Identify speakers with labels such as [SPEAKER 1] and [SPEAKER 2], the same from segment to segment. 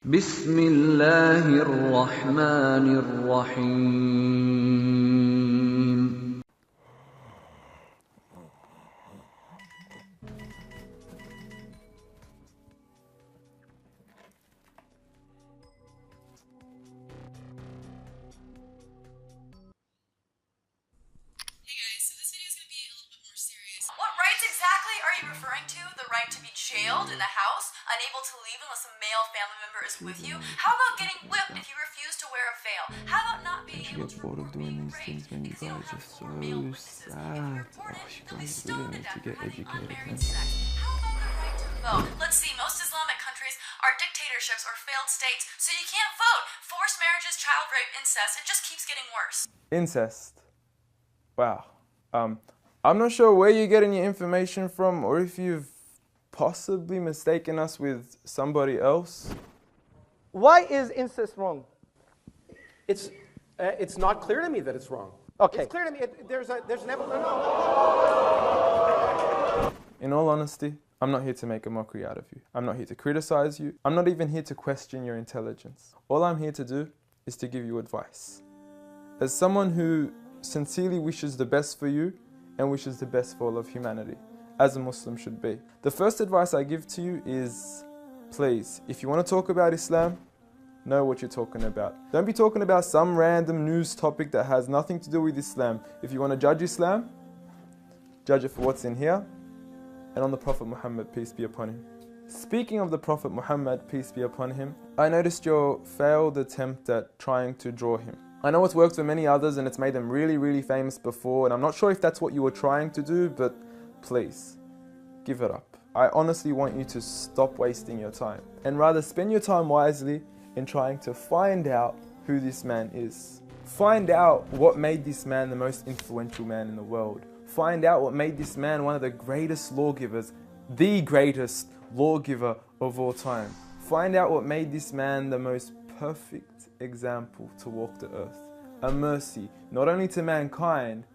[SPEAKER 1] بسم الله الرحمن الرحيم.
[SPEAKER 2] What rights exactly are you referring to? The right to be jailed in the house, unable to leave unless a male family member is with you? How about getting whipped if you refuse to wear a veil? How about not being able to report being raped because you don't have 4 male witnesses? If you report it, you'll be stoned to death for having unmarried sex. How about the right to vote? Let's see, most Islamic countries are dictatorships or failed states, so you can't vote. Forced marriages, child rape, incest, it just keeps getting worse.
[SPEAKER 3] Incest. Wow. I'm not sure where you're getting your information from, or if you've possibly mistaken us with somebody else.
[SPEAKER 4] Why is incest wrong?
[SPEAKER 5] It's not clear to me that it's wrong.
[SPEAKER 4] Okay.
[SPEAKER 5] It's clear to me. There's an evolution.
[SPEAKER 3] In all honesty, I'm not here to make a mockery out of you. I'm not here to criticize you. I'm not even here to question your intelligence. All I'm here to do is to give you advice. As someone who sincerely wishes the best for you and wishes the best for all of humanity, as a Muslim should be. The first advice I give to you is, please, if you want to talk about Islam, know what you're talking about. Don't be talking about some random news topic that has nothing to do with Islam. If you want to judge Islam, judge it for what's in here and on the Prophet Muhammad, peace be upon him. Speaking of the Prophet Muhammad, peace be upon him, I noticed your failed attempt at trying to draw him. I know it's worked for many others and it's made them really, really famous before, and I'm not sure if that's what you were trying to do, but please, give it up. I honestly want you to stop wasting your time and rather spend your time wisely in trying to find out who this man is. Find out what made this man the most influential man in the world. Find out what made this man one of the greatest lawgivers, the greatest lawgiver of all time. Find out what made this man the most perfect example to walk the earth. A mercy, not only to mankind,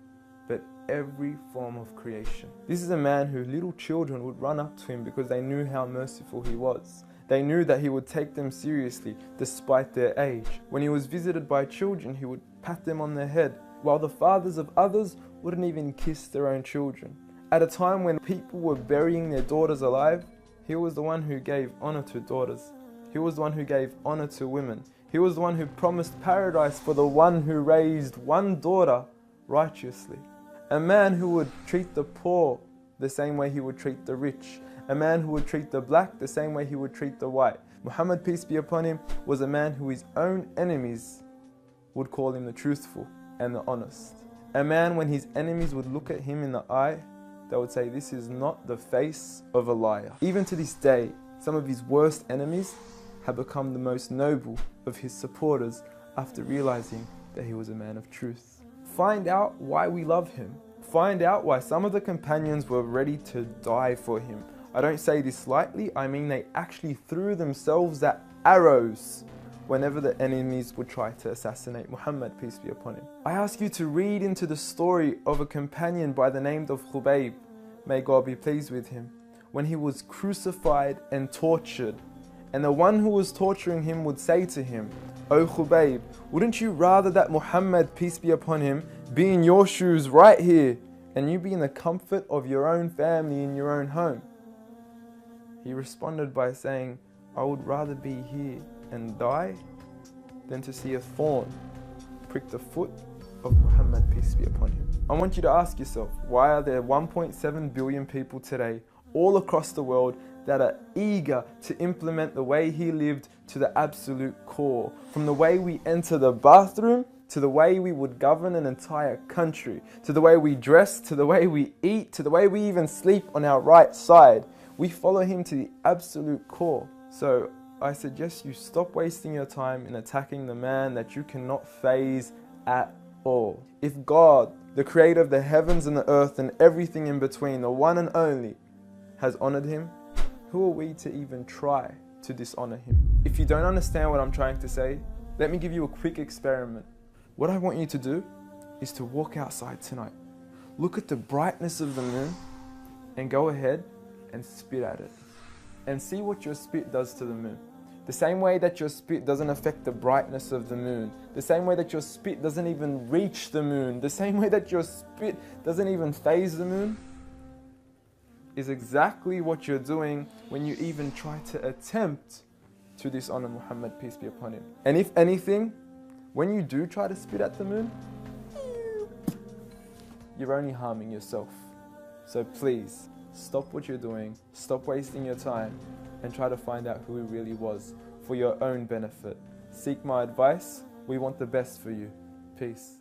[SPEAKER 3] but every form of creation. This is a man who little children would run up to him because they knew how merciful he was. They knew that he would take them seriously despite their age. When he was visited by children, he would pat them on the head, while the fathers of others wouldn't even kiss their own children. At a time when people were burying their daughters alive, he was the one who gave honor to daughters. He was the one who gave honor to women. He was the one who promised paradise for the one who raised one daughter righteously. A man who would treat the poor the same way he would treat the rich. A man who would treat the black the same way he would treat the white. Muhammad, peace be upon him, was a man who his own enemies would call him the truthful and the honest. A man, when his enemies would look at him in the eye, they would say, this is not the face of a liar. Even to this day, some of his worst enemies have become the most noble of his supporters after realizing that he was a man of truth. Find out why we love him. Find out why some of the companions were ready to die for him. I don't say this lightly, I mean they actually threw themselves at arrows whenever the enemies would try to assassinate Muhammad, peace be upon him. I ask you to read into the story of a companion by the name of Khubayb, may God be pleased with him, when he was crucified and tortured. And the one who was torturing him would say to him, "O Khubayb, wouldn't you rather that Muhammad, peace be upon him, be in your shoes right here, and you be in the comfort of your own family in your own home?" He responded by saying, "I would rather be here and die than to see a thorn prick the foot of Muhammad, peace be upon him." I want you to ask yourself, why are there 1.7 billion people today all across the world that are eager to implement the way he lived to the absolute core? From the way we enter the bathroom, to the way we would govern an entire country, to the way we dress, to the way we eat, to the way we even sleep on our right side. We follow him to the absolute core. So I suggest you stop wasting your time in attacking the man that you cannot faze at all. If God, the creator of the heavens and the earth and everything in between, the one and only, has honored him, who are we to even try to dishonor him? If you don't understand what I'm trying to say, let me give you a quick experiment. What I want you to do is to walk outside tonight, look at the brightness of the moon, and go ahead and spit at it. and see what your spit does to the moon. The same way that your spit doesn't affect the brightness of the moon, the same way that your spit doesn't even reach the moon, the same way that your spit doesn't even phase the moon, is exactly what you're doing when you even try to attempt to dishonor Muhammad, peace be upon him. And if anything, when you do try to spit at the moon, you're only harming yourself. So please, stop what you're doing, stop wasting your time, and try to find out who he really was for your own benefit. Seek my advice. We want the best for you. Peace.